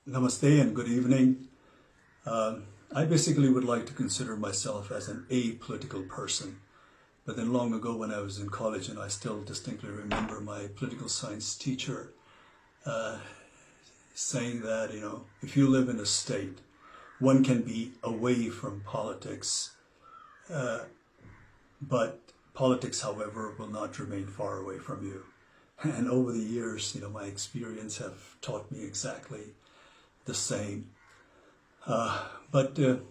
Namaste and good evening. I basically would like to consider myself as an apolitical person. But then long ago when I was in college, and I still distinctly remember my political science teacher saying that, if you live in a state, one can be away from politics, but politics, however, will not remain far away from you. And over the years, my experience have taught me exactly the same. But the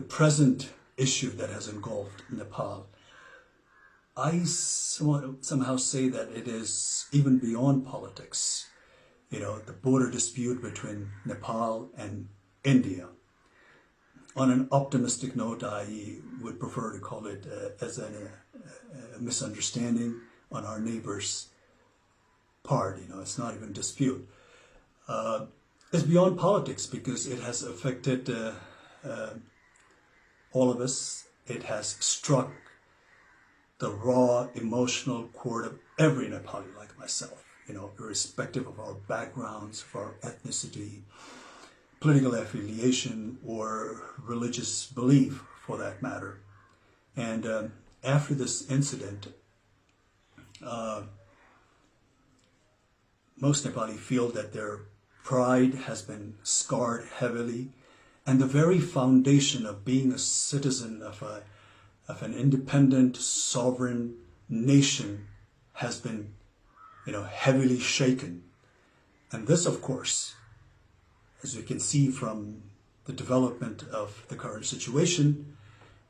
present issue that has engulfed Nepal, I somehow say that it is even beyond politics. The border dispute between Nepal and India. On an optimistic note, I would prefer to call it as a misunderstanding on our neighbor's part. It's not even dispute. It's beyond politics because it has affected all of us. It has struck the raw emotional chord of every Nepali like myself, irrespective of our backgrounds, of our ethnicity, political affiliation, or religious belief for that matter. And after this incident, most Nepali feel that their pride has been scarred heavily, and the very foundation of being a citizen of an independent, sovereign nation has been, heavily shaken. And this, of course, as you can see from the development of the current situation,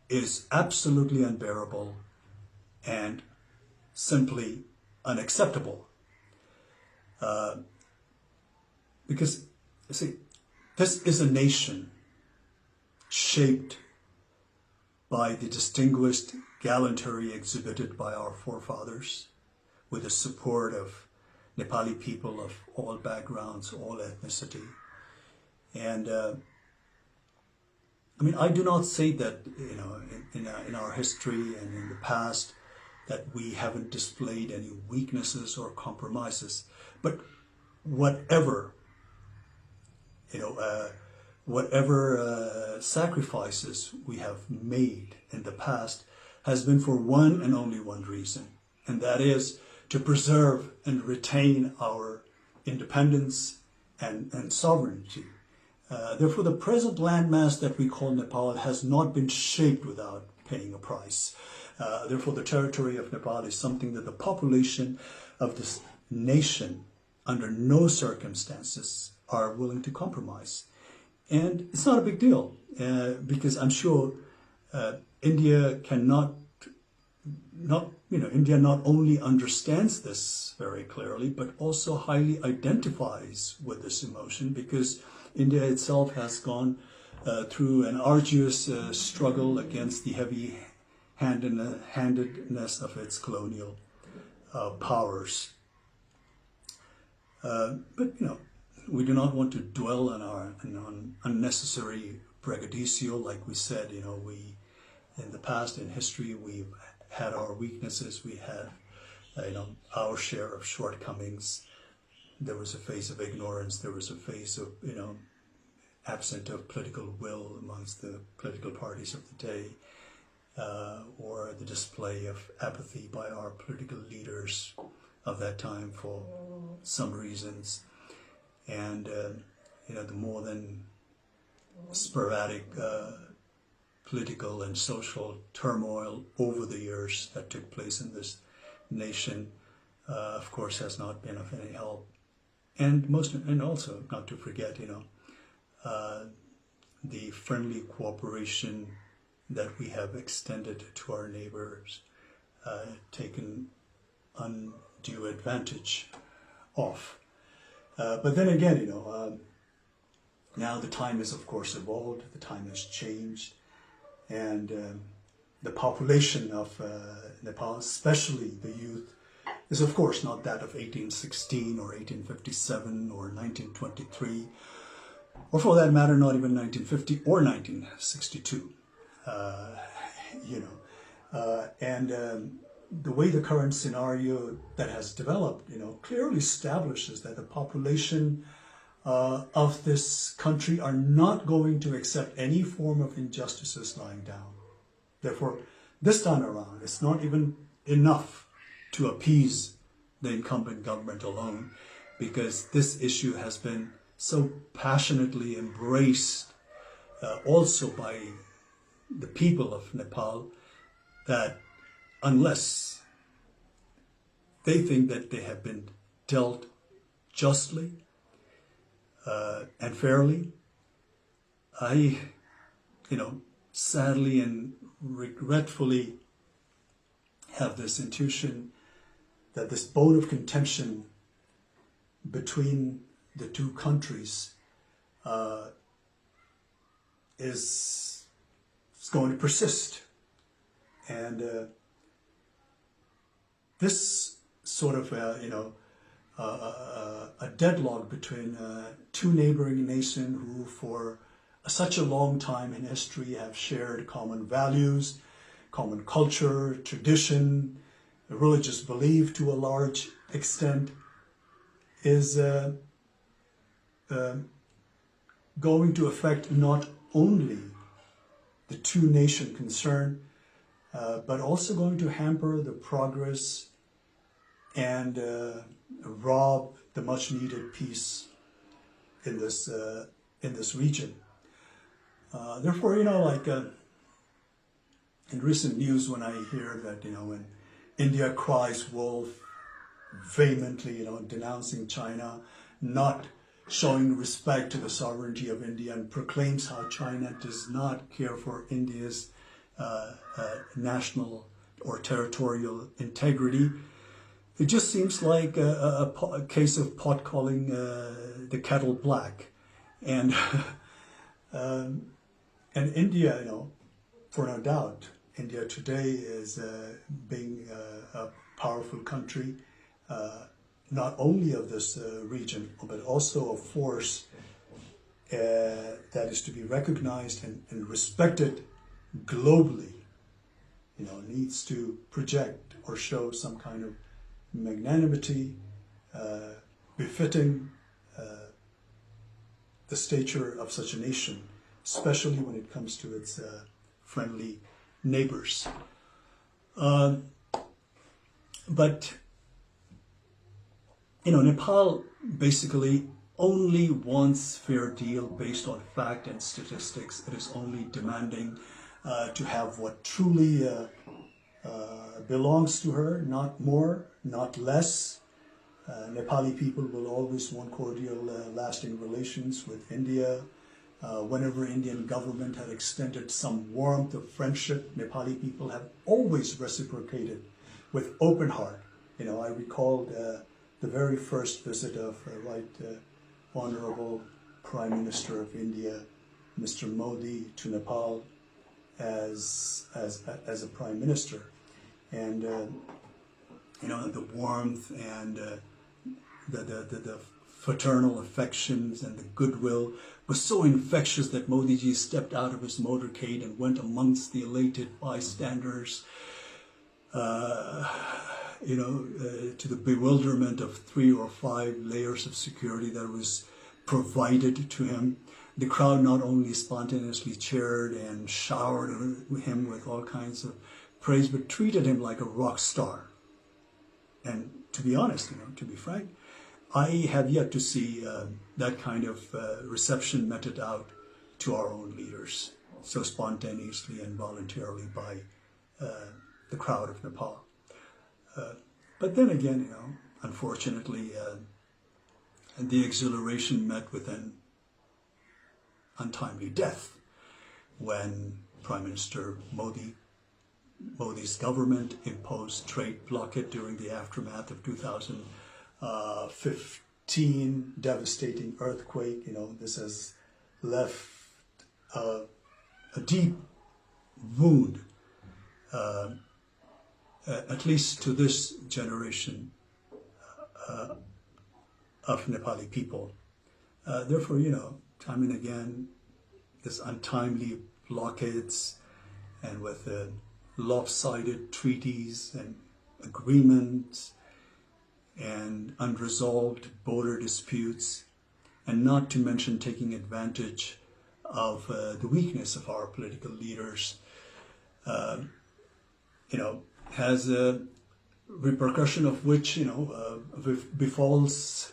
is absolutely unbearable and simply unacceptable. Because, you see, this is a nation shaped by the distinguished gallantry exhibited by our forefathers, with the support of Nepali people of all backgrounds, all ethnicity. And I do not say that, in our history and in the past, that we haven't displayed any weaknesses or compromises, but whatever sacrifices we have made in the past has been for one and only one reason, and that is to preserve and retain our independence and sovereignty. Therefore, the present landmass that we call Nepal has not been shaped without paying a price. Therefore, the territory of Nepal is something that the population of this nation, under no circumstances, are willing to compromise. And it's not a big deal, because I'm sure India India not only understands this very clearly, but also highly identifies with this emotion, because India itself has gone through an arduous struggle against the heavy-handedness of its colonial powers. But we do not want to dwell on unnecessary braggadocio. Like we said, we in the past, in history, we've had our weaknesses. We had, our share of shortcomings. There was a phase of ignorance. There was a phase of, absent of political will amongst the political parties of the day, or the display of apathy by our political leaders of that time for some reasons. And, the more than sporadic political and social turmoil over the years that took place in this nation, of course, has not been of any help. And also not to forget, the friendly cooperation that we have extended to our neighbors, taken undue advantage of. But then again, now the time has, of course, evolved, the time has changed, and the population of Nepal, especially the youth, is of course not that of 1816 or 1857 or 1923, or for that matter, not even 1950 or 1962. The way the current scenario that has developed, clearly establishes that the population of this country are not going to accept any form of injustices lying down. Therefore, this time around, it's not even enough to appease the incumbent government alone, because this issue has been so passionately embraced also by the people of Nepal, that unless they think that they have been dealt justly and fairly, I, sadly and regretfully have this intuition that this bone of contention between the two countries is going to persist. And this sort of, a deadlock between two neighboring nations who for such a long time in history have shared common values, common culture, tradition, religious belief to a large extent, is going to affect not only the two nations concerned, but also going to hamper the progress and rob the much needed peace in this region. Therefore, in recent news, when I hear that, when India cries wolf vehemently, denouncing China, not showing respect to the sovereignty of India, and proclaims how China does not care for India's national or territorial integrity, it just seems like a case of pot calling the kettle black. And and India, for no doubt, India today is being a powerful country, not only of this region, but also a force that is to be recognized and respected globally, needs to project or show some kind of magnanimity befitting the stature of such a nation, especially when it comes to its friendly neighbors. But Nepal basically only wants fair deal based on fact and statistics. It is only demanding to have what truly belongs to her, not more, not less. Nepali people will always want cordial, lasting relations with India. Whenever Indian government had extended some warmth of friendship, Nepali people have always reciprocated with open heart. I recalled the very first visit of Right Honorable Prime Minister of India, Mr. Modi, to Nepal as a Prime Minister. And the warmth and the fraternal affections and the goodwill was so infectious that Modiji stepped out of his motorcade and went amongst the elated bystanders, to the bewilderment of 3 or 5 layers of security that was provided to him. The crowd not only spontaneously cheered and showered him with all kinds of praise, but treated him like a rock star. And to be honest, to be frank, I have yet to see that kind of reception meted out to our own leaders so spontaneously and voluntarily by the crowd of Nepal. But then again, unfortunately, the exhilaration met with an untimely death when Prime Minister Modi's government imposed trade blockade during the aftermath of 2015 devastating earthquake. This has left a deep wound, at least to this generation of Nepali people. Therefore, time and again, this untimely blockades and with lopsided treaties and agreements and unresolved border disputes and not to mention taking advantage of the weakness of our political leaders, has a repercussion of which, befalls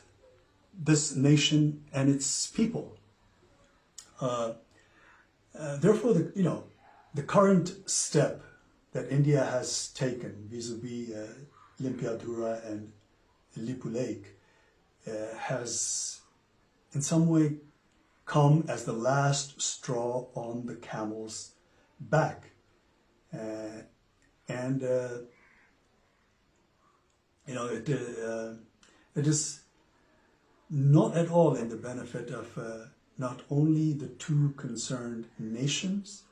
this nation and its people. Therefore, the current step that India has taken vis-a-vis Limpiadhura and Lippu Lake has in some way come as the last straw on the camel's back. It is not at all in the benefit of not only the two concerned nations,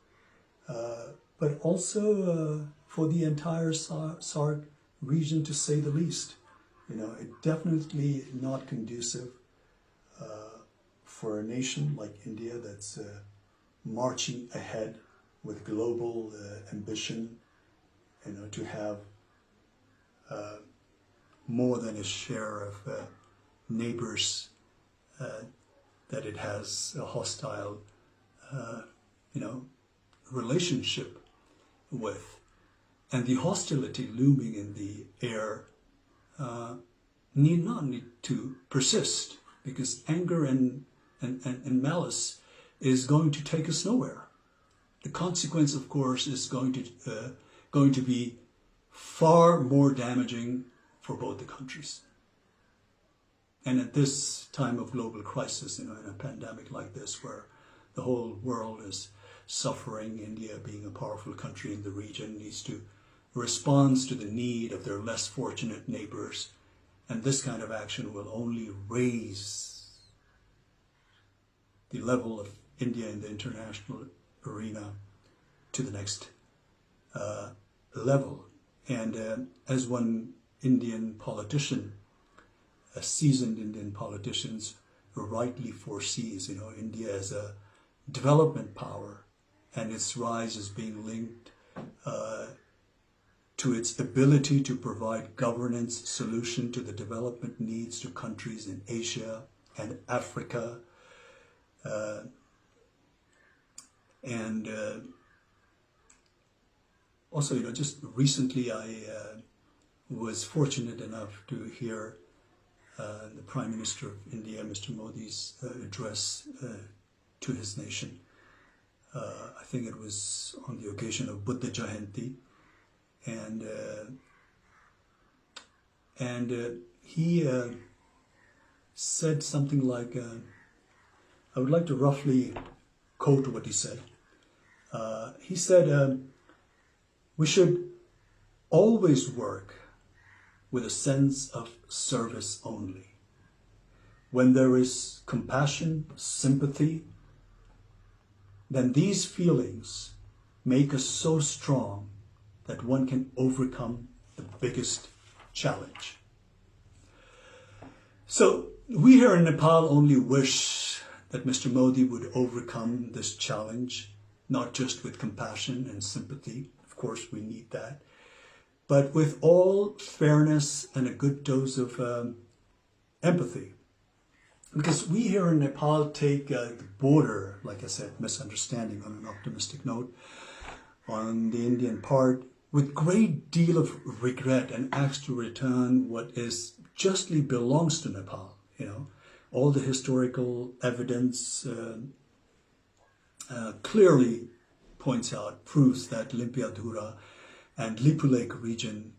but also for the entire SAARC region, to say the least. It definitely not conducive for a nation like India that's marching ahead with global ambition, to have more than its share of neighbors that it has a hostile, relationship with. And the hostility looming in the air need not to persist, because anger and malice is going to take us nowhere. The consequence, of course, is going to be far more damaging for both the countries. And at this time of global crisis, in a pandemic like this, where the whole world is suffering, India, being a powerful country in the region, needs to respond to the need of their less fortunate neighbors. And this kind of action will only raise the level of India in the international arena to the next level. And as one Indian politician, a seasoned Indian politician, rightly foresees, India as a development power, and its rise is being linked to its ability to provide governance solution to the development needs to countries in Asia and Africa. Also, just recently I was fortunate enough to hear the Prime Minister of India, Mr. Modi's address to his nation. I think it was on the occasion of Buddha Jayanti, and he said something like, I would like to roughly quote what he said. He said, we should always work with a sense of service only. When there is compassion, sympathy, then these feelings make us so strong that one can overcome the biggest challenge. So we here in Nepal only wish that Mr. Modi would overcome this challenge, not just with compassion and sympathy. Of course, we need that, but with all fairness and a good dose of empathy. Because we here in Nepal take the border, like I said, misunderstanding on an optimistic note, on the Indian part, with great deal of regret, and ask to return what is justly belongs to Nepal. All the historical evidence clearly points out, proves that Limpiadhura and Lippu Lake region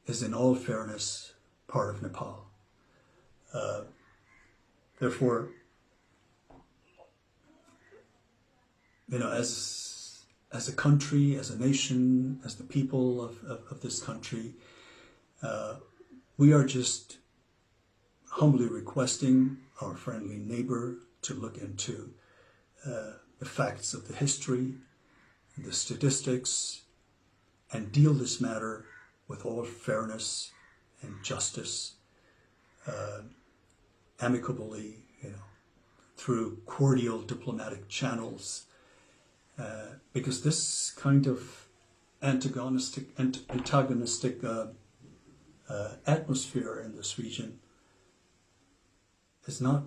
is in all fairness part of Nepal. Therefore, as a country, as a nation, as the people of this country, we are just humbly requesting our friendly neighbor to look into the facts of the history, the statistics, and deal this matter with all fairness and justice, amicably, through cordial diplomatic channels, because this kind of antagonistic atmosphere in this region is not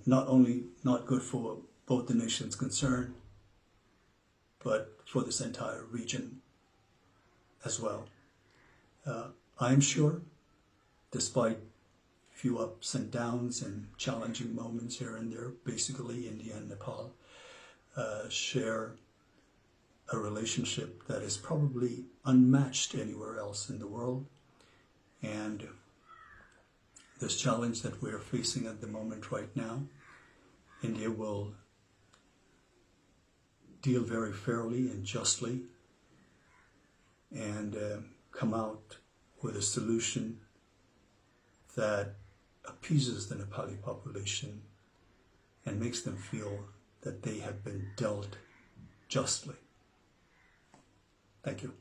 not only not good for both the nations concerned, but for this entire region as well. I am sure, despite few ups and downs and challenging moments here and there, basically India and Nepal share a relationship that is probably unmatched anywhere else in the world. And this challenge that we're facing at the moment right now, India will deal very fairly and justly and come out with a solution that appeases the Nepali population and makes them feel that they have been dealt justly. Thank you.